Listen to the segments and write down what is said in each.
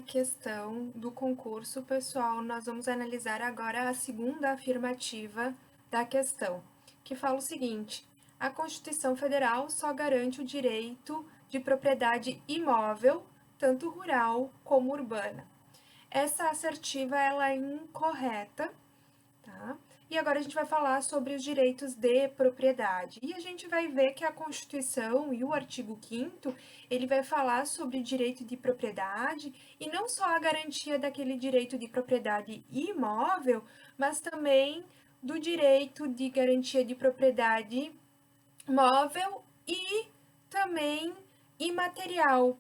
questão do concurso, pessoal, nós vamos analisar agora a segunda afirmativa da questão, que fala o seguinte: a Constituição Federal só garante o direito de propriedade imóvel, tanto rural como urbana. Essa assertiva ela é incorreta, tá? E agora a gente vai falar sobre os direitos de propriedade. E a gente vai ver que a Constituição e o artigo 5º, ele vai falar sobre direito de propriedade e não só a garantia daquele direito de propriedade imóvel, mas também do direito de garantia de propriedade móvel e também imaterial,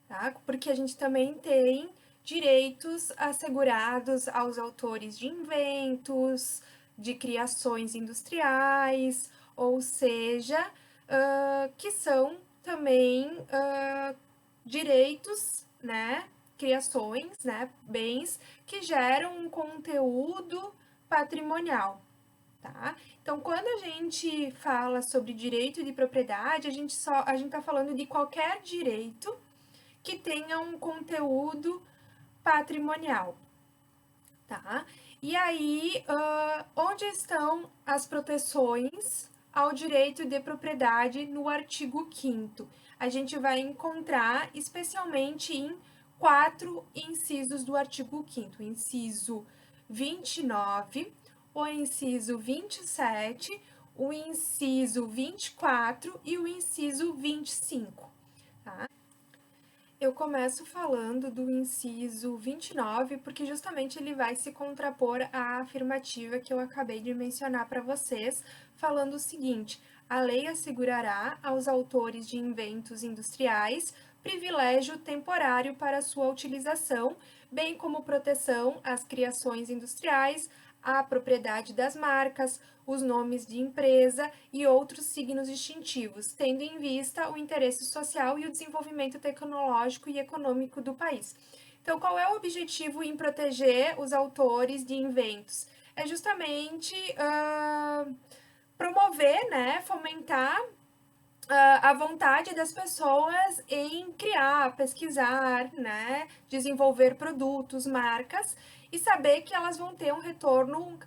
tá? Porque a gente também tem direitos assegurados aos autores de inventos, de criações industriais, ou seja, que são também direitos, né, criações, né, bens que geram um conteúdo patrimonial, tá? Então, quando a gente fala sobre direito de propriedade, a gente está falando de qualquer direito que tenha um conteúdo patrimonial, tá? E aí, onde estão as proteções ao direito de propriedade no artigo 5º? A gente vai encontrar especialmente em 4 incisos do artigo 5º, o inciso 29, o inciso 27, o inciso 24 e o inciso 25, tá? Eu começo falando do inciso 29, porque justamente ele vai se contrapor à afirmativa que eu acabei de mencionar para vocês, falando o seguinte: a lei assegurará aos autores de inventos industriais privilégio temporário para sua utilização, bem como proteção às criações industriais, à propriedade das marcas, os nomes de empresa e outros signos distintivos, tendo em vista o interesse social e o desenvolvimento tecnológico e econômico do país. Então, qual é o objetivo em proteger os autores de inventos? É justamente promover, né, fomentar a vontade das pessoas em criar, pesquisar, né, desenvolver produtos, marcas e saber que elas vão ter um retorno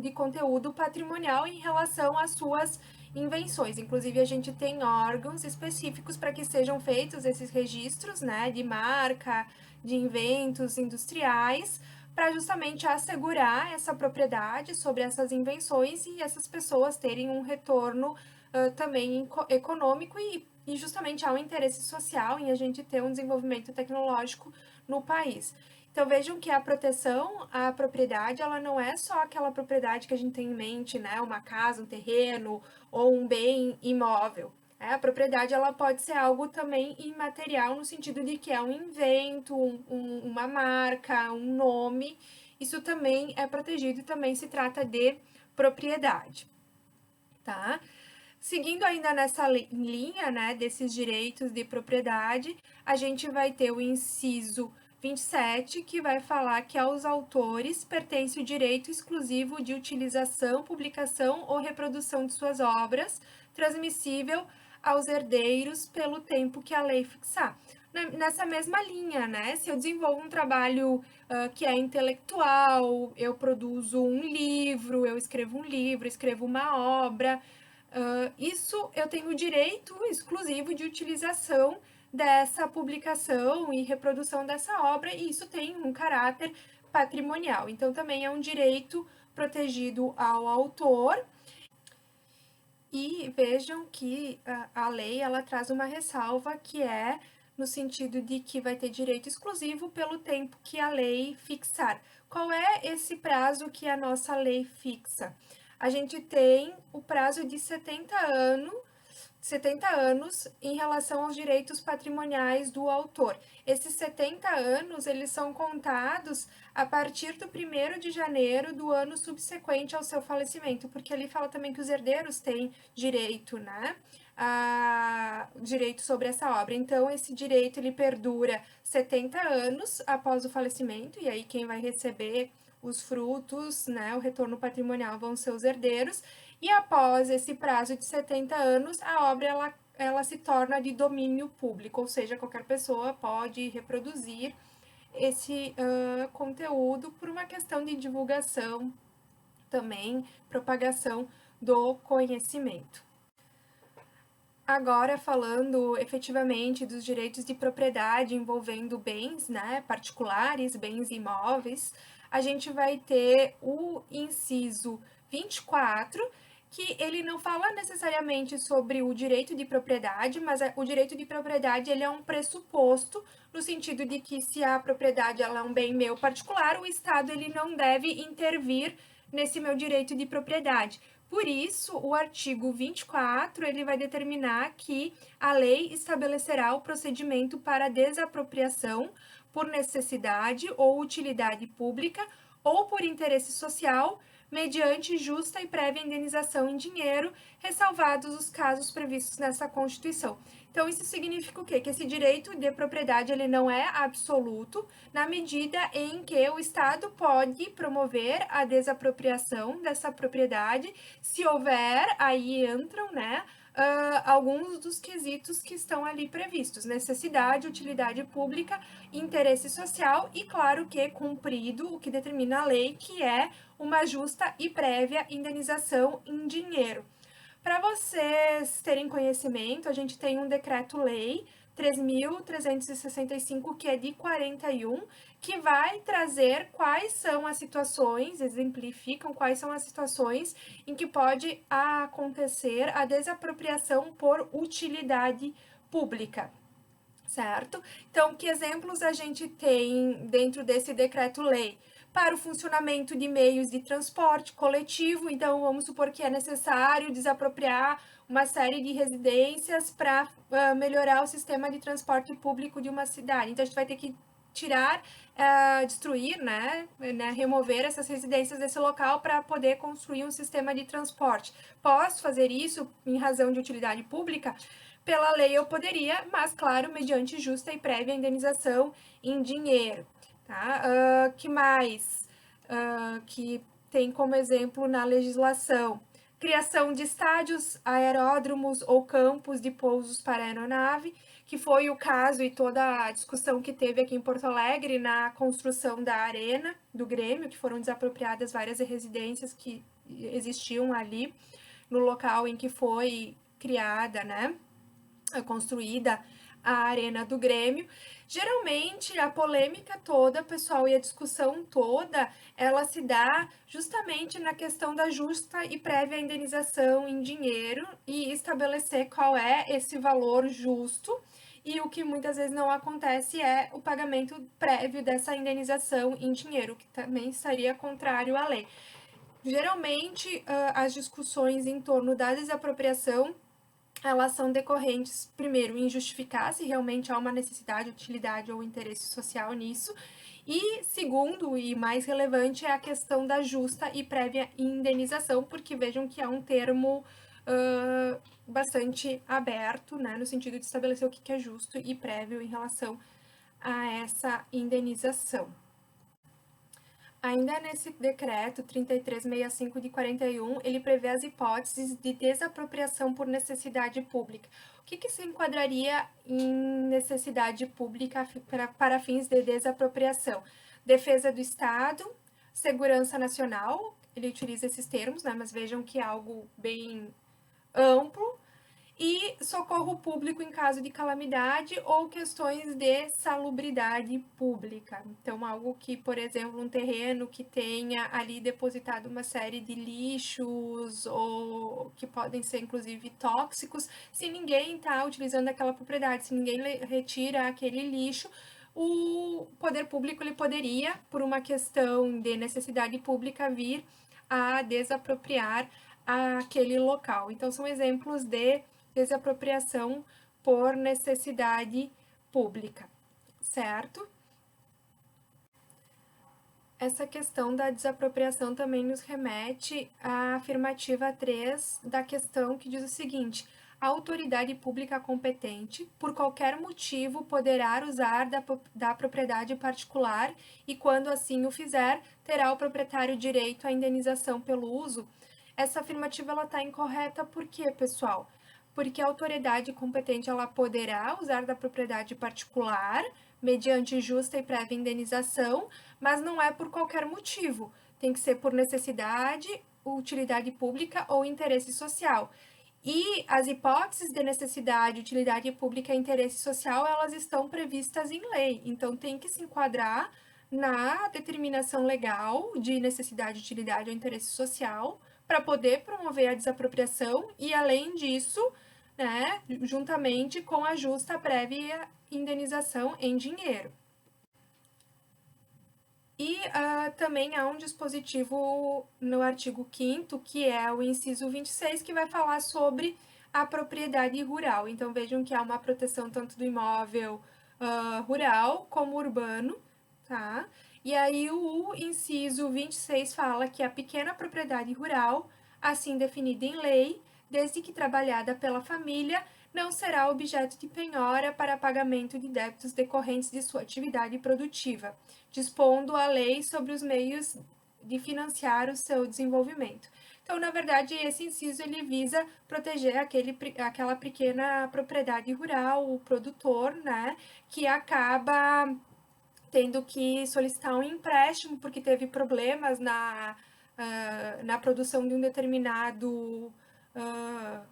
de conteúdo patrimonial em relação às suas invenções. Inclusive, a gente tem órgãos específicos para que sejam feitos esses registros, né, de marca, de inventos industriais, para justamente assegurar essa propriedade sobre essas invenções e essas pessoas terem um retorno também econômico e justamente há um interesse social em a gente ter um desenvolvimento tecnológico no país. Então vejam que a proteção à propriedade, ela não é só aquela propriedade que a gente tem em mente, né, uma casa, um terreno ou um bem imóvel. A propriedade ela pode ser algo também imaterial no sentido de que é um invento, uma marca, um nome. Isso também é protegido e também se trata de propriedade, tá? Seguindo ainda nessa linha, né, desses direitos de propriedade, a gente vai ter o inciso 27, que vai falar que aos autores pertence o direito exclusivo de utilização, publicação ou reprodução de suas obras, transmissível aos herdeiros pelo tempo que a lei fixar. Nessa mesma linha, né? Se eu desenvolvo um trabalho que é intelectual, eu produzo um livro, eu escrevo um livro, escrevo uma obra, isso eu tenho o direito exclusivo de utilização dessa publicação e reprodução dessa obra, e isso tem um caráter patrimonial. Então, também é um direito protegido ao autor. E vejam que a lei ela traz uma ressalva que é no sentido de que vai ter direito exclusivo pelo tempo que a lei fixar. Qual é esse prazo que a nossa lei fixa? A gente tem o prazo de 70 anos em relação aos direitos patrimoniais do autor. Esses 70 anos, eles são contados a partir do 1º de janeiro do ano subsequente ao seu falecimento, porque ali fala também que os herdeiros têm direito, né? Direito sobre essa obra. Então, esse direito, ele perdura 70 anos após o falecimento, e aí quem vai receber os frutos, né, o retorno patrimonial vão ser os herdeiros, e após esse prazo de 70 anos, a obra ela se torna de domínio público, ou seja, qualquer pessoa pode reproduzir esse conteúdo por uma questão de divulgação também, propagação do conhecimento. Agora, falando efetivamente dos direitos de propriedade envolvendo bens, né, particulares, bens imóveis, a gente vai ter o inciso 24, que ele não fala necessariamente sobre o direito de propriedade, mas o direito de propriedade ele é um pressuposto no sentido de que se a propriedade ela é um bem meu particular, o Estado ele não deve intervir nesse meu direito de propriedade. Por isso, o artigo 24, ele vai determinar que a lei estabelecerá o procedimento para desapropriação por necessidade ou utilidade pública ou por interesse social, mediante justa e prévia indenização em dinheiro, ressalvados os casos previstos nessa Constituição. Então, isso significa o quê? Que esse direito de propriedade ele não é absoluto, na medida em que o Estado pode promover a desapropriação dessa propriedade, se houver, aí entram, né, alguns dos quesitos que estão ali previstos: necessidade, utilidade pública, interesse social e, claro que cumprido o que determina a lei, que é uma justa e prévia indenização em dinheiro. Para vocês terem conhecimento, a gente tem um decreto-lei 3.365, que é de 41, que vai trazer quais são as situações, exemplificam quais são as situações em que pode acontecer a desapropriação por utilidade pública, certo? Então, que exemplos a gente tem dentro desse decreto-lei? Para o funcionamento de meios de transporte coletivo, então vamos supor que é necessário desapropriar uma série de residências para melhorar o sistema de transporte público de uma cidade. Então a gente vai ter que tirar, destruir, né, remover essas residências desse local para poder construir um sistema de transporte. Posso fazer isso em razão de utilidade pública? Pela lei eu poderia, mas claro, mediante justa e prévia indenização em dinheiro. Tá? Que mais? Que tem como exemplo na legislação: criação de estádios, aeródromos ou campos de pousos para aeronave, que foi o caso e toda a discussão que teve aqui em Porto Alegre na construção da arena do Grêmio, que foram desapropriadas várias residências que existiam ali no local em que foi criada, né, construída a arena do Grêmio. Geralmente a polêmica toda, pessoal, e a discussão toda, ela se dá justamente na questão da justa e prévia indenização em dinheiro e estabelecer qual é esse valor justo. E o que muitas vezes não acontece é o pagamento prévio dessa indenização em dinheiro, que também estaria contrário à lei. Geralmente, as discussões em torno da desapropriação, elas são decorrentes, primeiro, em justificar se realmente há uma necessidade, utilidade ou interesse social nisso, e segundo, e mais relevante, é a questão da justa e prévia indenização, porque vejam que é um termo bastante aberto, né, no sentido de estabelecer o que é justo e prévio em relação a essa indenização. Ainda nesse decreto 3365 de 41, ele prevê as hipóteses de desapropriação por necessidade pública. O que se enquadraria em necessidade pública para fins de desapropriação? Defesa do Estado, segurança nacional, ele utiliza esses termos, né, mas vejam que é algo bem amplo, e socorro público em caso de calamidade ou questões de salubridade pública. Então, algo que, por exemplo, um terreno que tenha ali depositado uma série de lixos ou que podem ser, inclusive, tóxicos, se ninguém está utilizando aquela propriedade, se ninguém retira aquele lixo, o poder público ele poderia, por uma questão de necessidade pública, vir a desapropriar aquele local. Então, são exemplos de desapropriação por necessidade pública, certo? Essa questão da desapropriação também nos remete à afirmativa 3 da questão, que diz o seguinte: a autoridade pública competente, por qualquer motivo, poderá usar da propriedade particular e, quando assim o fizer, terá o proprietário direito à indenização pelo uso. Essa afirmativa está incorreta por quê, pessoal? porque a autoridade competente ela poderá usar da propriedade particular mediante justa e prévia indenização, mas não é por qualquer motivo. Tem que ser por necessidade, utilidade pública ou interesse social. E as hipóteses de necessidade, utilidade pública e interesse social, elas estão previstas em lei. Então, tem que se enquadrar na determinação legal de necessidade, utilidade ou interesse social para poder promover a desapropriação e, além disso, né, juntamente com a justa prévia indenização em dinheiro. E também há um dispositivo no artigo 5º, que é o inciso 26, que vai falar sobre a propriedade rural. Então, vejam que há uma proteção tanto do imóvel rural como urbano, tá? E aí o inciso 26 fala que a pequena propriedade rural, assim definida em lei, desde que trabalhada pela família, não será objeto de penhora para pagamento de débitos decorrentes de sua atividade produtiva, dispondo a lei sobre os meios de financiar o seu desenvolvimento. Então, na verdade, esse inciso ele visa proteger aquela pequena propriedade rural, o produtor, né, que acaba tendo que solicitar um empréstimo porque teve problemas na produção de um determinado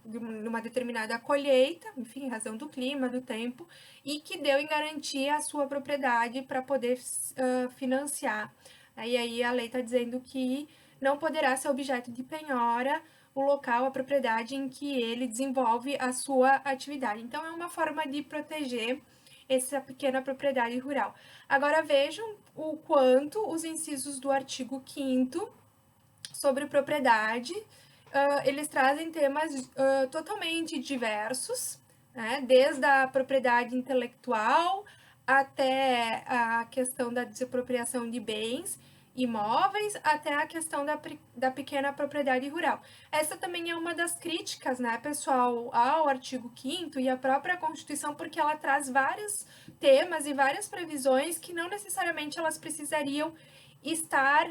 numa determinada colheita, enfim, em razão do clima, do tempo, e que deu em garantia a sua propriedade para poder financiar. E aí a lei está dizendo que não poderá ser objeto de penhora o local, a propriedade em que ele desenvolve a sua atividade. Então, é uma forma de proteger essa pequena propriedade rural. Agora, vejam o quanto os incisos do artigo 5º sobre propriedade, eles trazem temas totalmente diversos, né? Desde a propriedade intelectual até a questão da desapropriação de bens imóveis, até a questão da pequena propriedade rural. Essa também é uma das críticas, né, pessoal, ao artigo 5º e à própria Constituição, porque ela traz vários temas e várias previsões que não necessariamente elas precisariam estar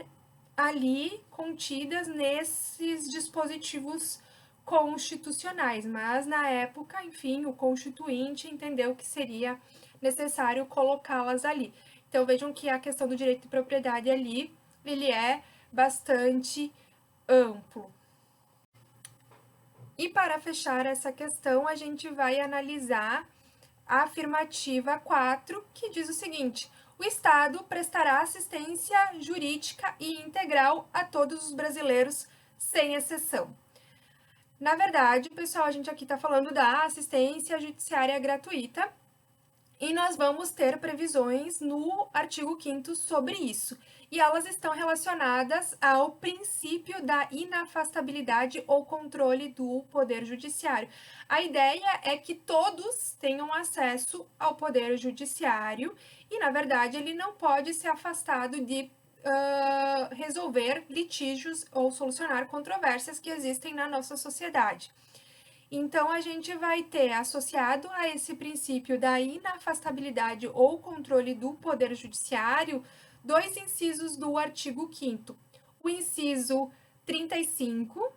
ali contidas nesses dispositivos constitucionais, mas na época, enfim, o constituinte entendeu que seria necessário colocá-las ali. Então vejam que a questão do direito de propriedade ali, ele é bastante amplo. E para fechar essa questão, a gente vai analisar a afirmativa 4, que diz o seguinte: o Estado prestará assistência jurídica e integral a todos os brasileiros, sem exceção. Na verdade, pessoal, a gente aqui está falando da assistência judiciária gratuita e nós vamos ter previsões no artigo 5º sobre isso. E elas estão relacionadas ao princípio da inafastabilidade ou controle do Poder Judiciário. A ideia é que todos tenham acesso ao Poder Judiciário e, na verdade, ele não pode ser afastado de resolver litígios ou solucionar controvérsias que existem na nossa sociedade. Então, a gente vai ter, associado a esse princípio da inafastabilidade ou controle do Poder Judiciário, dois incisos do artigo 5º. O inciso 35,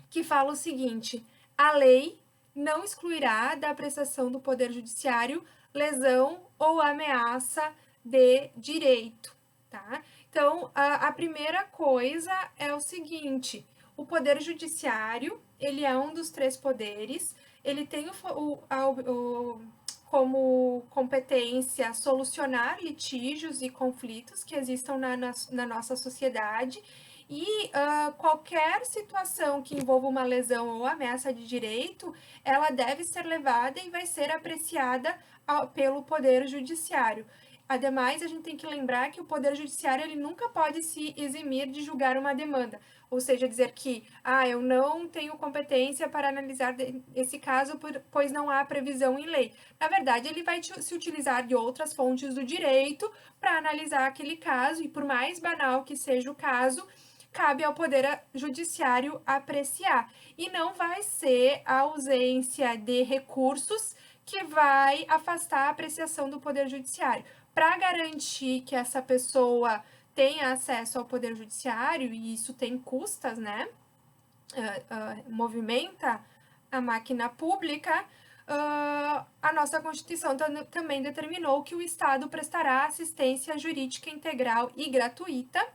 que fala o seguinte: a lei não excluirá da apreciação do Poder Judiciário lesão ou ameaça de direito, tá? Então, a primeira coisa é o seguinte: o Poder Judiciário, ele é um dos três poderes, ele tem como competência solucionar litígios e conflitos que existam na nossa sociedade e qualquer situação que envolva uma lesão ou ameaça de direito, ela deve ser levada e vai ser apreciada pelo Poder Judiciário. Ademais, a gente tem que lembrar que o Poder Judiciário ele nunca pode se eximir de julgar uma demanda, ou seja, dizer que eu não tenho competência para analisar esse caso, pois não há previsão em lei. Na verdade, ele vai se utilizar de outras fontes do direito para analisar aquele caso, e por mais banal que seja o caso, cabe ao Poder Judiciário apreciar. E não vai ser a ausência de recursos que vai afastar a apreciação do Poder Judiciário. Para garantir que essa pessoa tenha acesso ao Poder Judiciário, e isso tem custas, né? Movimenta a máquina pública, a nossa Constituição também determinou que o Estado prestará assistência jurídica integral e gratuita.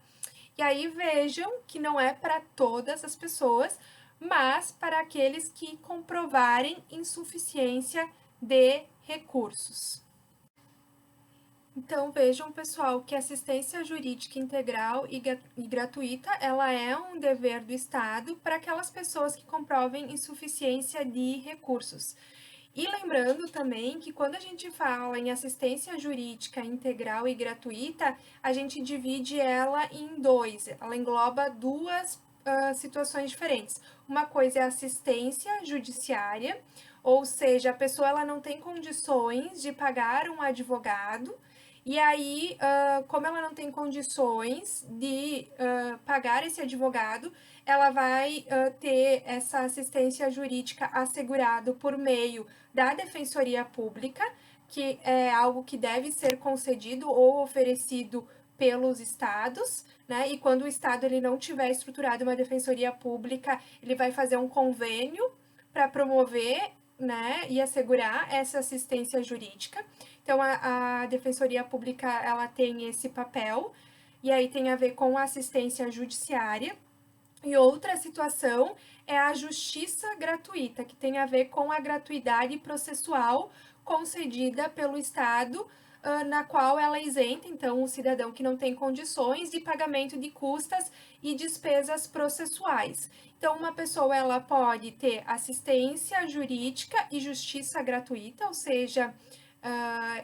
E aí vejam que não é para todas as pessoas, mas para aqueles que comprovarem insuficiência de recursos. Então vejam, pessoal, que assistência jurídica integral e gratuita, ela é um dever do Estado para aquelas pessoas que comprovem insuficiência de recursos. E lembrando também que quando a gente fala em assistência jurídica integral e gratuita, a gente divide ela em dois, ela engloba duas situações diferentes. Uma coisa é assistência judiciária, ou seja, a pessoa ela não tem condições de pagar um advogado, e aí, como ela não tem condições de pagar esse advogado, ela vai ter essa assistência jurídica assegurado por meio da Defensoria Pública, que é algo que deve ser concedido ou oferecido pelos estados, né? E quando o estado ele não tiver estruturado uma defensoria pública, ele vai fazer um convênio para promover, né, e assegurar essa assistência jurídica. Então a Defensoria Pública ela tem esse papel e aí tem a ver com a assistência judiciária. E outra situação é a justiça gratuita, que tem a ver com a gratuidade processual concedida pelo Estado, na qual ela isenta, então, o cidadão que não tem condições de pagamento de custas e despesas processuais. Então, uma pessoa ela pode ter assistência jurídica e justiça gratuita, ou seja,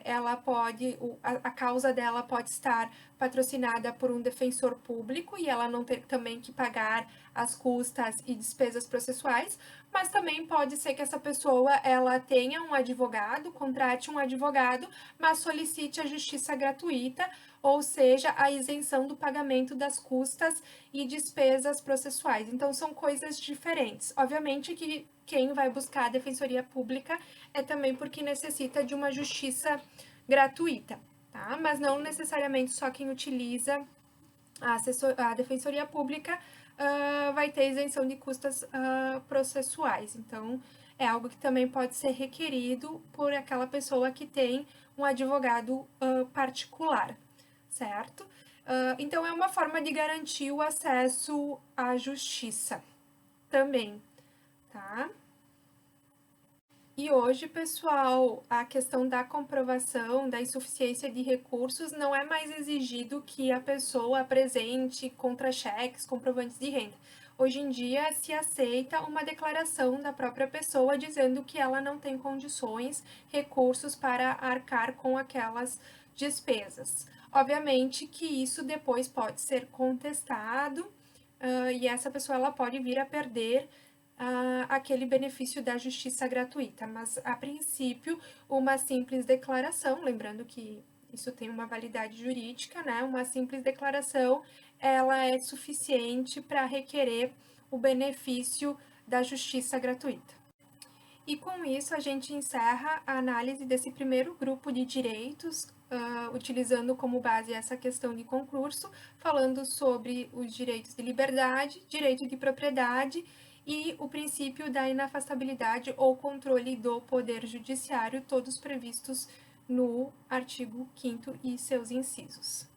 ela pode, a causa dela pode estar patrocinada por um defensor público e ela não ter também que pagar as custas e despesas processuais, mas também pode ser que essa pessoa ela tenha um advogado, contrate um advogado, mas solicite a justiça gratuita, ou seja, a isenção do pagamento das custas e despesas processuais. Então são coisas diferentes. Obviamente que quem vai buscar a defensoria pública é também porque necessita de uma justiça gratuita, tá? Mas não necessariamente só quem utiliza a defensoria pública vai ter isenção de custas processuais. Então, é algo que também pode ser requerido por aquela pessoa que tem um advogado particular, certo? Então, é uma forma de garantir o acesso à justiça também, tá? E hoje, pessoal, a questão da comprovação da insuficiência de recursos não é mais exigido que a pessoa apresente contra-cheques, comprovantes de renda. Hoje em dia, se aceita uma declaração da própria pessoa dizendo que ela não tem condições, recursos para arcar com aquelas despesas. Obviamente que isso depois pode ser contestado, e essa pessoa ela pode vir a perder aquele benefício da justiça gratuita, mas a princípio uma simples declaração, lembrando que isso tem uma validade jurídica, né? Uma simples declaração, ela é suficiente para requerer o benefício da justiça gratuita. E com isso a gente encerra a análise desse primeiro grupo de direitos, utilizando como base essa questão de concurso, falando sobre os direitos de liberdade, direito de propriedade e o princípio da inafastabilidade ou controle do poder judiciário, todos previstos no artigo 5º e seus incisos.